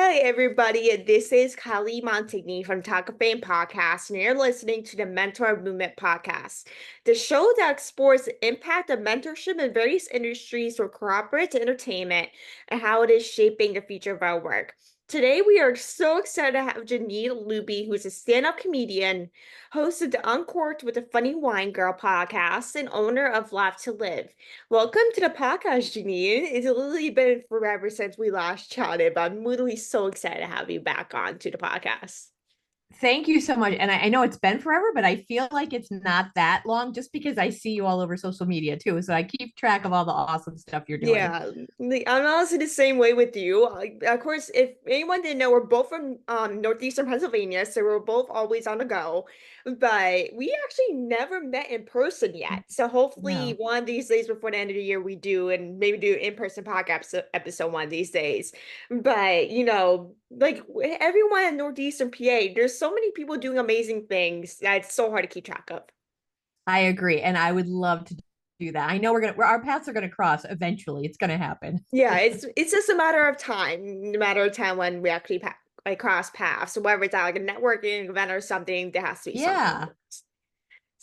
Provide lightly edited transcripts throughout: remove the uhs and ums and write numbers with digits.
Hi, everybody. This is Kylie Montigney from Talk of Fame podcast, and you're listening to the Mentor Movement podcast, the show that explores the impact of mentorship in various industries from corporate to entertainment and how it is shaping the future of our work. Today, we are so excited to have Jeannine Luby, who's a stand-up comedian, host of the Uncorked with the Funny Wine Girl podcast, and owner of Laugh to Live. Welcome to the podcast, Jeannine. It's literally been forever since we last chatted, but I'm literally so excited to have you back on to the podcast. Thank you so much. And I know it's been forever, but I feel like it's not that long just because I see you all over social media too. So I keep track of all the awesome stuff you're doing. Yeah, I'm honestly the same way with you. Of course, if anyone didn't know, we're both from northeastern Pennsylvania, so we're both always on the go. But we actually never met in person yet. So hopefully, No. one of these days before the end of the year, we do, and maybe do an in-person podcast episode one of these days. But everyone in northeastern PA, there's so many people doing amazing things that it's so hard to keep track of. I agree. And I would love to do that. I know our paths are gonna cross eventually. It's gonna happen. Yeah, it's just a matter of time, a matter of time when we actually cross paths. So whether it's at like a networking event or something, there has to be something. Yeah.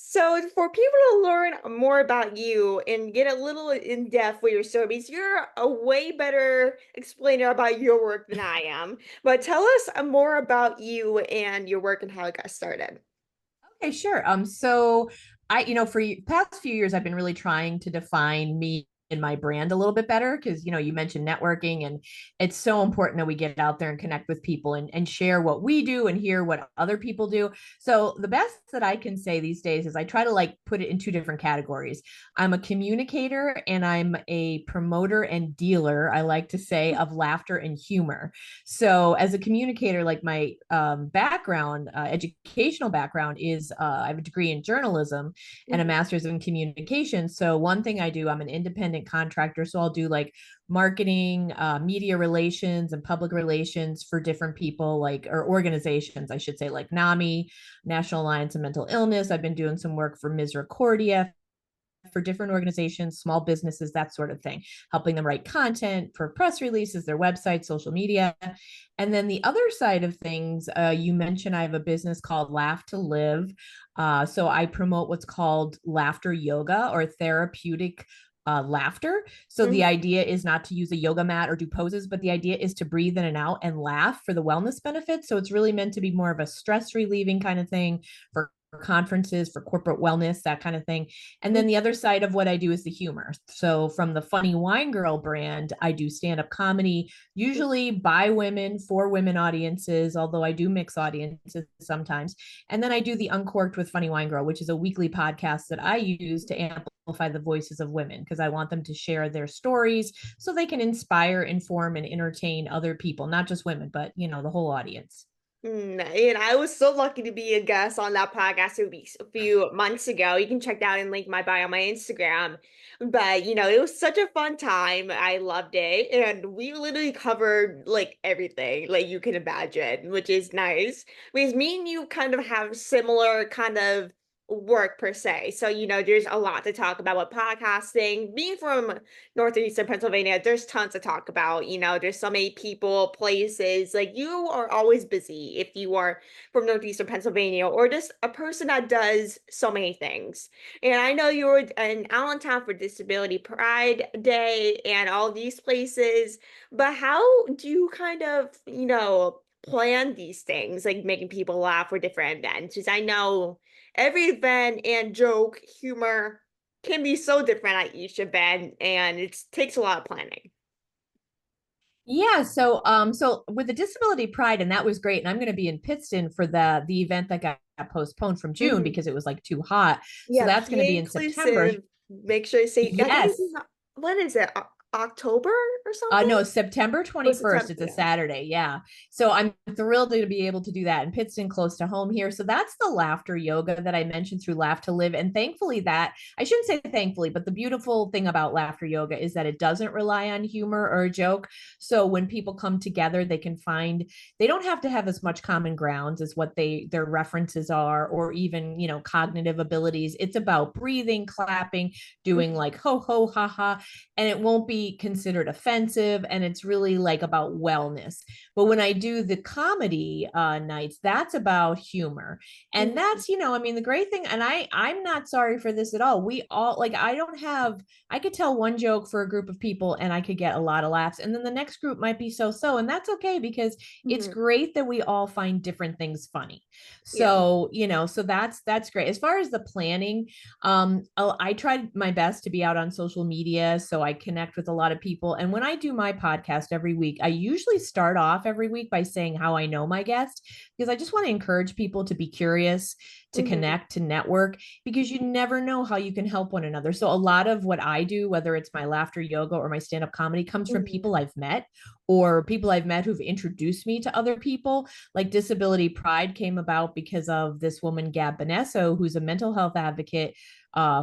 So for people to learn more about you and get a little in depth with your stories, you're a way better explainer about your work than I am. But tell us more about you and your work and how it got started. Okay, sure. For past few years, I've been really trying to define me and my brand a little bit better because, you mentioned networking, and it's so important that we get out there and connect with people and share what we do and hear what other people do. So the best that I can say these days is I try to like put it in two different categories. I'm a communicator and I'm a promoter and dealer, I like to say, of laughter and humor. So as a communicator, like my educational background is I have a degree in journalism and a Mhm. master's in communication. So one thing I do, I'm an independent contractor. So I'll do like marketing, media relations, and public relations for different people, like, or organizations, I should say, like NAMI, National Alliance of Mental Illness. I've been doing some work for Misericordia for different organizations, small businesses, that sort of thing, helping them write content for press releases, their website, social media. And then the other side of things, you mentioned I have a business called Laugh to Live. So I promote what's called laughter yoga or therapeutic laughter. So the Mhm. idea is not to use a yoga mat or do poses, but the idea is to breathe in and out and laugh for the wellness benefits. So it's really meant to be more of a stress relieving kind of thing for conferences, for corporate wellness, that kind of thing. And then the other side of what I do is the humor. So from the Funny Wine Girl brand, I do stand-up comedy, usually by women, for women audiences, although I do mix audiences sometimes. And then I do the Uncorked with Funny Wine Girl, which is a weekly podcast that I use to amplify the voices of women because I want them to share their stories so they can inspire, inform, and entertain other people, not just women, but the whole audience. And I was so lucky to be a guest on that podcast a few months ago. You can check that in link my bio on my Instagram. But it was such a fun time. I loved it. And we literally covered like everything like you can imagine, which is nice. Because me and you kind of have similar kind of work per se. So, there's a lot to talk about with podcasting. Being from Northeastern Pennsylvania, there's tons to talk about. There's so many people, places. Like you are always busy if you are from Northeastern Pennsylvania or just a person that does so many things. And I know you were in Allentown for Disability Pride Day and all these places, but how do you kind of, plan these things, like making people laugh for different events? Because I know every event and joke, humor can be so different at each event, and it takes a lot of planning. Yeah, so with the Disability Pride, and that was great. And I'm going to be in Pittston for the event that got postponed from June Mhm. because it was like too hot. So Yeah, that's going to PA be in September. inclusive. Make sure you say, I think Yes. when is it? October or No, something? September Oh, 21st. September. It's a Yeah. Saturday. Yeah. So I'm thrilled to be able to do that in Pittston, close to home here. So that's the laughter yoga that I mentioned through Laugh to Live. And thankfully, I shouldn't say thankfully, but the beautiful thing about laughter yoga is that it doesn't rely on humor or a joke. So when people come together, they don't have to have as much common grounds as what their references are, or even, cognitive abilities. It's about breathing, clapping, doing like ho, ho, ha, ha, and it won't be really considered offensive, and it's really like about wellness. But when I do the comedy nights, that's about humor. And Mhm. that's, I mean, the great thing, and I'm not sorry for this at all. We all, like, I could tell one joke for a group of people and I could get a lot of laughs, and then the next group might be so, and that's okay, because it's Mhm. great that we all find different things funny. Yeah. So, so that's great. As far as the planning, I tried my best to be out on social media, so I connect with a lot of people. And when I do my podcast every week, I usually start off every week by saying how I know my guest, because I just want to encourage people to be curious, to Mhm. connect, to network, because you never know how you can help one another. So a lot of what I do, whether it's my laughter yoga or my stand-up comedy, comes from Mhm. people I've met, or people I've met who've introduced me to other people. Like Disability Pride came about because of this woman, Gab Benesso, who's a mental health advocate,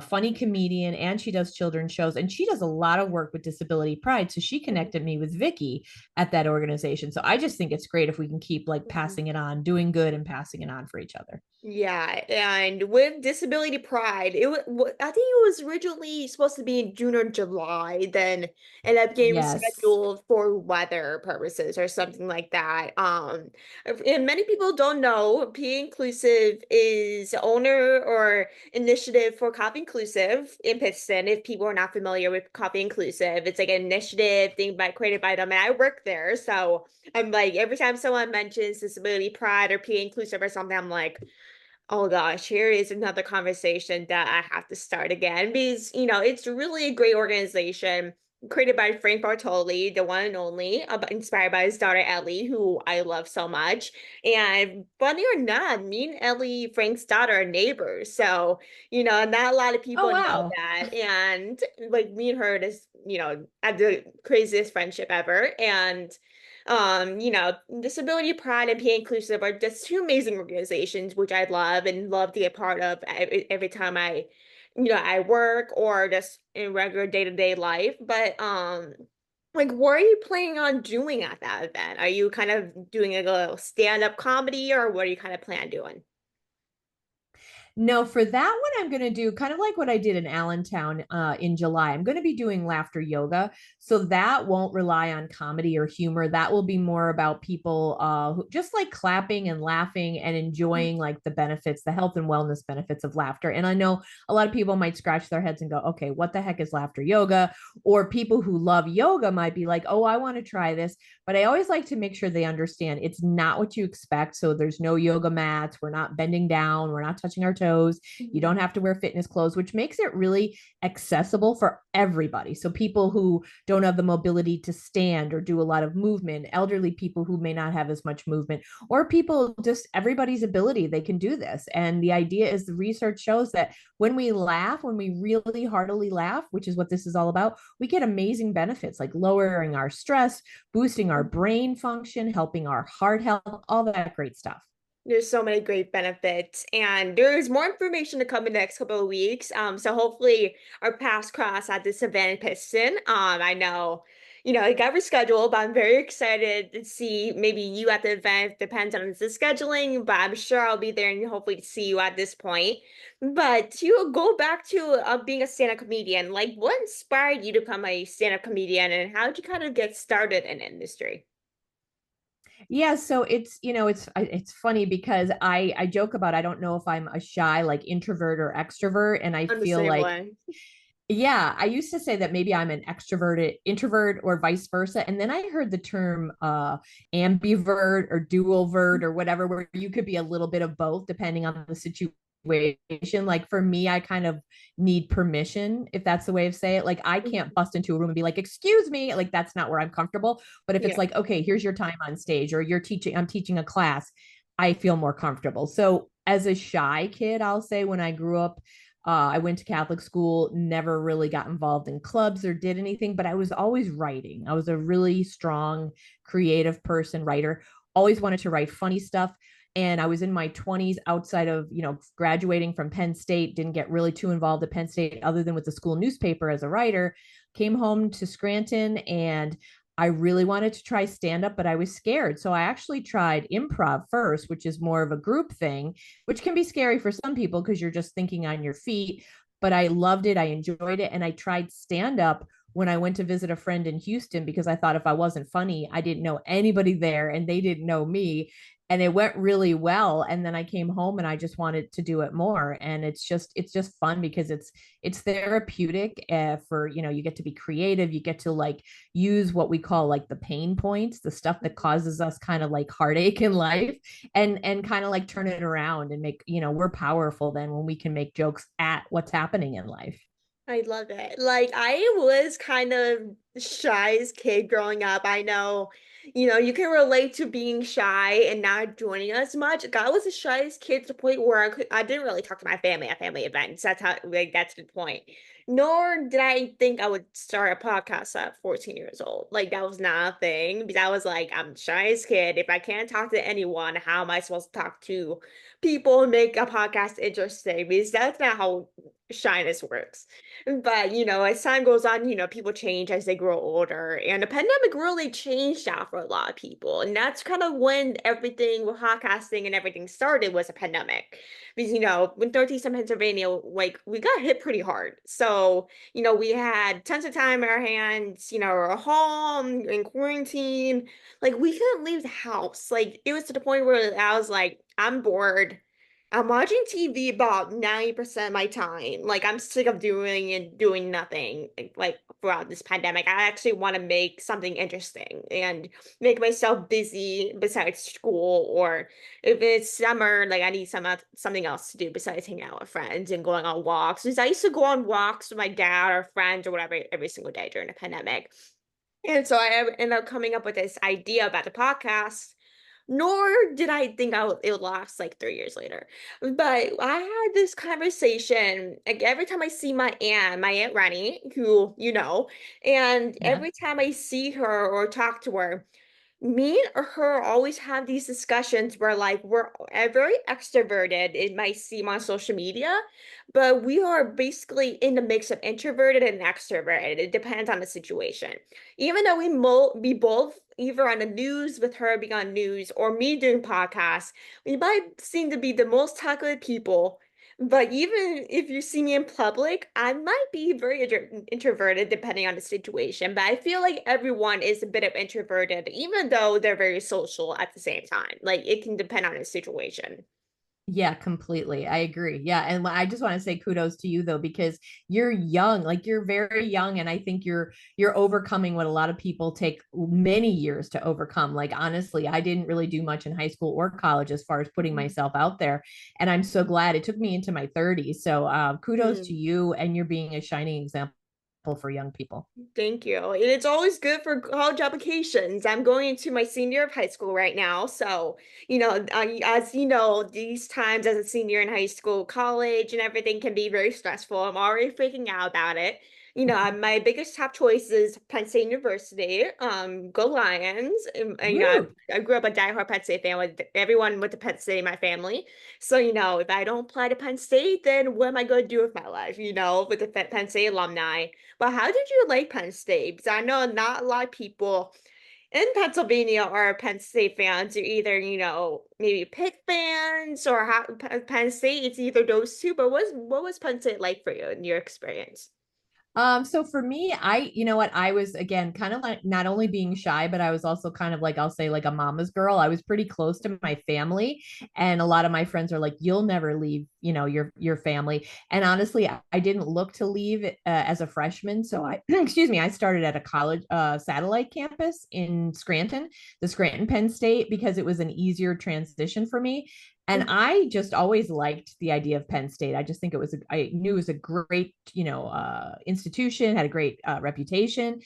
funny comedian, and she does children's shows, and she does a lot of work with Disability Pride. So she Mhm. connected me with Vicky at that organization. So I just think it's great if we can keep like Mhm. passing it on, doing good and passing it on for each other. Yeah, and with Disability Pride, I think it was originally supposed to be in June or July, then ended up getting Yes. rescheduled for weather purposes or something like that. And many people don't know, Be Inclusive is owner or initiative for Coffee Inclusive in Pittston. If people are not familiar with Coffee Inclusive, it's like an initiative thing created by them, and I work there, so I'm like every time someone mentions Disability Pride or Be Inclusive or something, I'm like, oh gosh, here is another conversation that I have to start again because, it's really a great organization created by Frank Bartoli, the one and only, inspired by his daughter Ellie, who I love so much. And funny or not, me and Ellie, Frank's daughter, are neighbors. So, not a lot of Oh, people know wow. that. And like me and her just, have the craziest friendship ever. And Disability Pride and Be Inclusive are just two amazing organizations, which I love and love to get part of every time I work or just in regular day-to-day life. But like, what are you planning on doing at that event? Are you kind of doing like a little stand-up comedy, or what are you kind of plan doing? No, for that one, I'm going to do kind of like what I did in Allentown in July. I'm going to be doing laughter yoga. So that won't rely on comedy or humor. That will be more about people who just like clapping and laughing and enjoying like the benefits, the health and wellness benefits of laughter. And I know a lot of people might scratch their heads and go, okay, what the heck is laughter yoga? Or people who love yoga might be like, oh, I want to try this. But I always like to make sure they understand it's not what you expect. So there's no yoga mats. We're not bending down. We're not touching our toes. You Mhm. don't have to wear fitness clothes, which makes it really accessible for everybody. So people who don't have the mobility to stand or do a lot of movement, elderly people who may not have as much movement, or people just everybody's ability, they can do this. And the idea is the research shows that when we laugh, when we really heartily laugh, which is what this is all about, we get amazing benefits like lowering our stress, boosting our brain function, helping our heart health, all that great stuff. There's so many great benefits, and there's more information to come in the next couple of weeks. So hopefully our paths cross at this event in Piston. I know, it got rescheduled, but I'm very excited to see maybe you at the event. Depends on the scheduling, but I'm sure I'll be there and hopefully see you at this point. But to go back to being a stand-up comedian, like what inspired you to become a stand-up comedian, and how did you kind of get started in the industry? Yeah, so it's funny because I joke about I don't know if I'm a shy like introvert or extrovert, and I I'm the feel same like way. yeah, I used to say that maybe I'm an extroverted introvert or vice versa. And then I heard the term ambivert or dualvert or whatever, where you could be a little bit of both depending on the situation. Like for me, I kind of need permission, if that's the way of say it. Like I can't Mhm. bust into a room and be like, excuse me, like that's not where I'm comfortable. But if it's Yeah. like, okay, here's your time on stage, or I'm teaching a class, I feel more comfortable. So as a shy kid, I'll say when I grew up, I went to Catholic school, never really got involved in clubs or did anything, but I was always writing. I was a really strong, creative person, writer, always wanted to write funny stuff. And I was in my 20s outside of, graduating from Penn State, didn't get really too involved at Penn State other than with the school newspaper as a writer. Came home to Scranton and I really wanted to try stand up, but I was scared. So I actually tried improv first, which is more of a group thing, which can be scary for some people because you're just thinking on your feet. But I loved it. I enjoyed it. And I tried stand up when I went to visit a friend in Houston because I thought if I wasn't funny, I didn't know anybody there and they didn't know me. And it went really well. And then I came home and I just wanted to do it more. And it's just fun because it's therapeutic for, you get to be creative. You get to like use what we call like the pain points, the stuff that causes us kind of like heartache in life, and kind of like turn it around and make, we're powerful then when we can make jokes at what's happening in life. I love it. Like I was kind of shy as kid growing up. I know, you can relate to being shy and not joining as much. Like, I was the shyest kid to the point where I didn't really talk to my family at family events. That's how like that's the point. Nor did I think I would start a podcast at 14 years old. Like that was not a thing because I was like, I'm the shyest kid. If I can't talk to anyone, how am I supposed to talk to people and make a podcast interesting? Because that's not how shyness works. But, as time goes on, people change as they grow older. And the pandemic really changed that for a lot of people. And that's kind of when everything with podcasting and everything started was a pandemic. Because, when Northeast Pennsylvania, like we got hit pretty hard. So, we had tons of time in our hands, we're home in quarantine. Like we couldn't leave the house. Like it was to the point where I was like, I'm bored. I'm watching TV about 90% of my time. Like I'm sick of doing nothing like throughout this pandemic. I actually want to make something interesting and make myself busy besides school, or if it's summer, like I need something else to do besides hanging out with friends and going on walks. Because I used to go on walks with my dad or friends or whatever every single day during the pandemic. And so I ended up coming up with this idea about the podcast, nor did I think it would last like 3 years later. But I had this conversation like every time I see my Aunt Rennie, who and Yeah. every time I see her or talk to her, me or her always have these discussions where like we're very extroverted. It might seem on social media, but we are basically in the mix of introverted and extroverted. It depends on the situation. Even though we both either on the news with her being on news or me doing podcasts, we might seem to be the most talkative people. But even if you see me in public, I might be very introverted depending on the situation. But I feel like everyone is a bit of introverted, even though they're very social at the same time. Like it can depend on the situation. Yeah, completely. I agree. Yeah. And I just want to say kudos to you though, because you're young, like you're very young. And I think you're overcoming what a lot of people take many years to overcome. Like honestly, I didn't really do much in high school or college as far as putting myself out there. And I'm so glad it took me into my 30s. So kudos to Mm. you, and you're being a shining example for young people. Thank you. And it's always good for college applications. I'm going into my senior of high school right now. So, as you know, these times as a senior in high school, college and everything can be very stressful. I'm already freaking out about it. My biggest top choice is Penn State University. Go Lions. And, Woo. I grew up a diehard Penn State fan with everyone with the Penn State in my family. So, if I don't apply to Penn State, then what am I going to do with my life, with the Penn State alumni? But how did you like Penn State? Because I know not a lot of people in Pennsylvania are Penn State fans. You're either, maybe Pitt fans or Penn State. It's either those two. But what was Penn State like for you in your experience? So for me, you know what, I was again kind of like not only being shy, but I was also kind of like, I'll say like a mama's girl. I was pretty close to my family, and a lot of my friends are like, "You'll never leave, your family." And honestly, I didn't look to leave as a freshman, so I, excuse me, I started at a college satellite campus in Scranton, the Scranton Penn State, because it was an easier transition for me. And I just always liked the idea of Penn State. I just think I knew it was a great, institution, had a great reputation,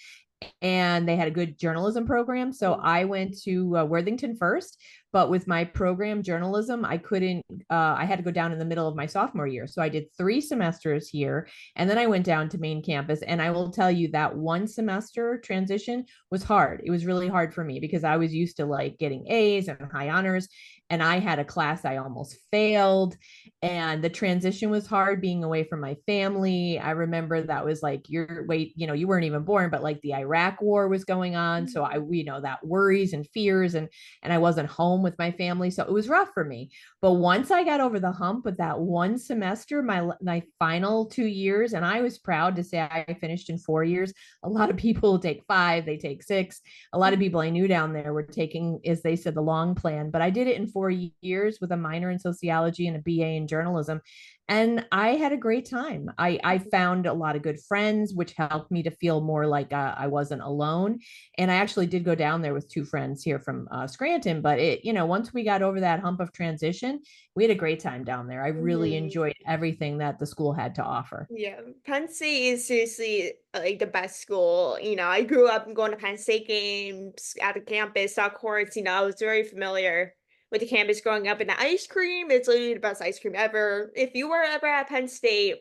and they had a good journalism program. So I went to Worthington first, but with my program journalism, I couldn't. I had to go down in the middle of my sophomore year, so I did 3 semesters here, and then I went down to main campus. And I will tell you that one semester transition was hard. It was really hard for me because I was used to like getting A's and high honors, and I had a class I almost failed, and the transition was hard being away from my family. I remember that was like you weren't even born, but like the Iraq war was going on, so I that worries and fears, and I wasn't home home with my family. So it was rough for me. But once I got over the hump with that one semester, my final 2 years, and I was proud to say I finished in 4 years. A lot of people take 5, they take 6. A lot of people I knew down there were taking, as they said, the long plan, but I did it in 4 years with a minor in sociology and a BA in journalism. And I had a great time. I found a lot of good friends, which helped me to feel more like I wasn't alone. And I actually did go down there with 2 friends here from Scranton. But once we got over that hump of transition, we had a great time down there. I really Mhm. enjoyed everything that the school had to offer. Yeah, Penn State is seriously like the best school. I grew up going to Penn State games at the campus, saw courts. I was very familiar with the campus growing up. And the ice cream, it's literally the best ice cream ever. If you were ever at Penn State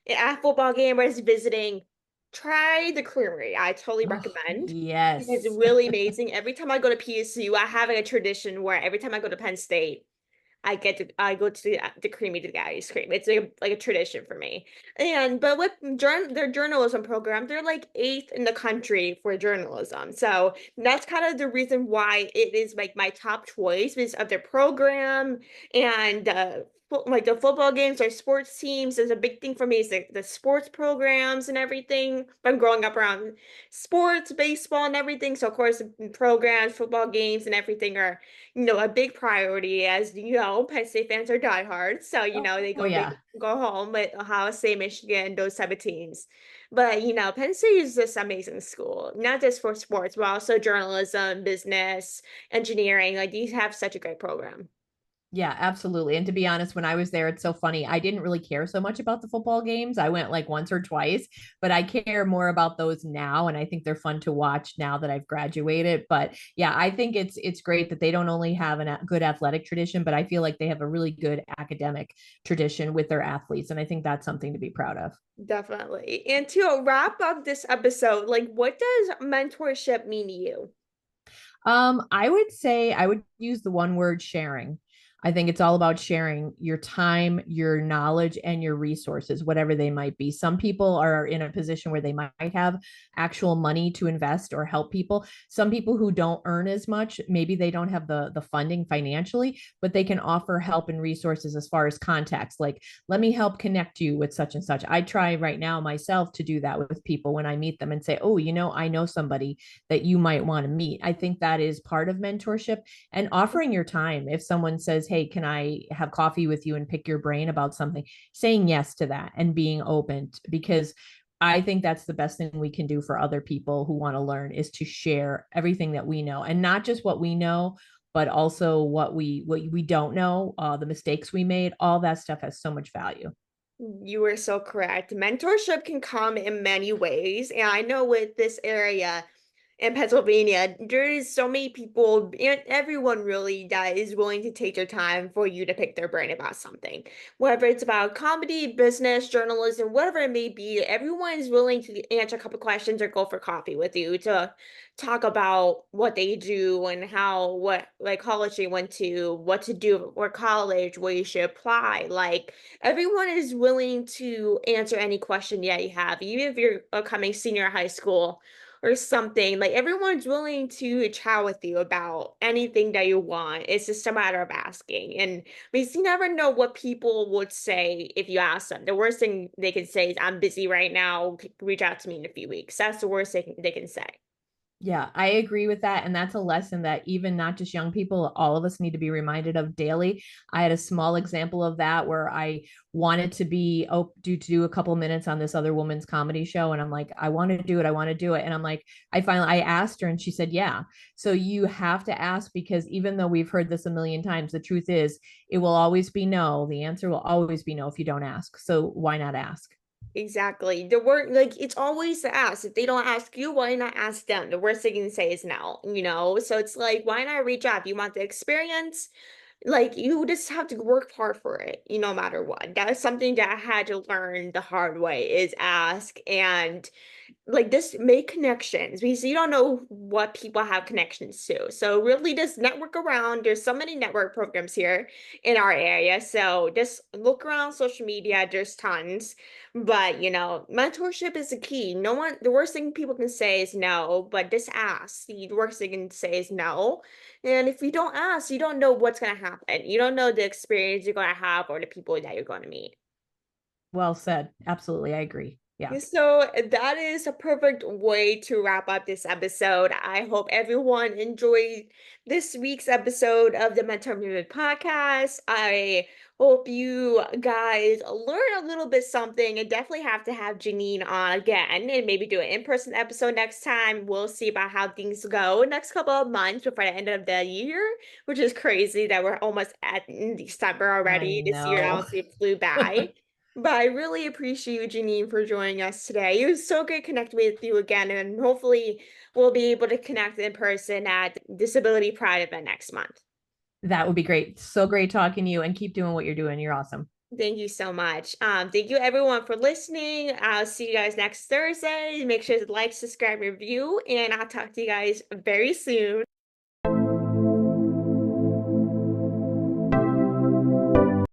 at a football game or just visiting, try the creamery. I totally Oh, recommend. It's yes. really amazing. Every time I go to PSU, I have like a tradition where every time I go to Penn State, I go to the creamy to the ice cream. It's like a tradition for me. But with their journalism program, they're like eighth in the country for journalism. So that's kind of the reason why it is like my top choice because of their program and like the football games or sports teams is a big thing for me is the sports programs and everything. I'm growing up around sports, baseball and everything. So of course programs, football games and everything are a big priority as Penn State fans are diehards. So, they Oh, they yeah. go home with Ohio State, Michigan, those type of teams. But, Penn State is this amazing school, not just for sports, but also journalism, business, engineering. Like these have such a great program. Yeah, absolutely. And to be honest, when I was there, it's so funny. I didn't really care so much about the football games. I went like once or twice, but I care more about those now. And I think they're fun to watch now that I've graduated. But yeah, I think it's great that they don't only have a good athletic tradition, but I feel like they have a really good academic tradition with their athletes. And I think that's something to be proud of. Definitely. And to wrap up this episode, like what does mentorship mean to you? I would say I would use the one word sharing. I think it's all about sharing your time, your knowledge, and your resources, whatever they might be. Some people are in a position where they might have actual money to invest or help people. Some people who don't earn as much, maybe they don't have the funding financially, but they can offer help and resources as far as contacts. Like, let me help connect you with such and such. I try right now myself to do that with people when I meet them and say, oh, I know somebody that you might want to meet. I think that is part of mentorship and offering your time. If someone says, hey, can I have coffee with you and pick your brain about something, saying yes to that and being open because I think that's the best thing we can do for other people who want to learn is to share everything that we know and not just what we know, but also what we don't know, the mistakes we made. All that stuff has so much value. You are so correct. Mentorship can come in many ways. And I know with this area, in Pennsylvania, there is so many people and everyone really that is willing to take their time for you to pick their brain about something. Whether it's about comedy, business, journalism, whatever it may be, everyone is willing to answer a couple questions or go for coffee with you to talk about what they do and what like college they went to, what to do for college, where you should apply. Like everyone is willing to answer any question yeah you have, even if you're a coming senior in high school or something. Like everyone's willing to chat with you about anything that you want. It's just a matter of asking. And because you never know what people would say if you ask them. The worst thing they can say is, I'm busy right now. Reach out to me in a few weeks. That's the worst thing they can say. Yeah, I agree with that. And that's a lesson that even not just young people, all of us need to be reminded of daily. I had a small example of that where I wanted to be due to do a couple minutes on this other woman's comedy show. And I'm like, I want to do it. I want to do it. And I'm like, I asked her and she said, yeah. So you have to ask because even though we've heard this a million times, the truth is it will always be no. The answer will always be no if you don't ask. So why not ask? Exactly. The word like it's always to ask. If they don't ask you, why not ask them? The worst they can say is no. So it's like, why not reach out? If you want the experience, like you just have to work hard for it, no matter what. That's something that I had to learn the hard way is ask and like this make connections because you don't know what people have connections to. So really just network around. There's so many network programs here in our area. So just look around social media, there's tons. But, mentorship is the key. No one, the worst thing people can say is no, but just ask. The worst they can say is no. And if you don't ask, you don't know what's going to happen. You don't know the experience you're going to have or the people that you're going to meet. Well said. Absolutely. I agree. Yeah. Yeah, so that is a perfect way to wrap up this episode. I hope everyone enjoyed this week's episode of the Mentor Movement podcast. I hope you guys learn a little bit something and definitely have to have Jeannine on again and maybe do an in-person episode next time. We'll see about how things go next couple of months before the end of the year, which is crazy that we're almost at in December I already. This year know. honestly flew by. But I really appreciate you, Jeannine, for joining us today. It was so great connecting with you again, and hopefully we'll be able to connect in person at Disability Pride event next month. That would be great. So great talking to you, and keep doing what you're doing. You're awesome. Thank you so much. Thank you everyone for listening. I'll see you guys next Thursday. Make sure to like, subscribe, review, and I'll talk to you guys very soon.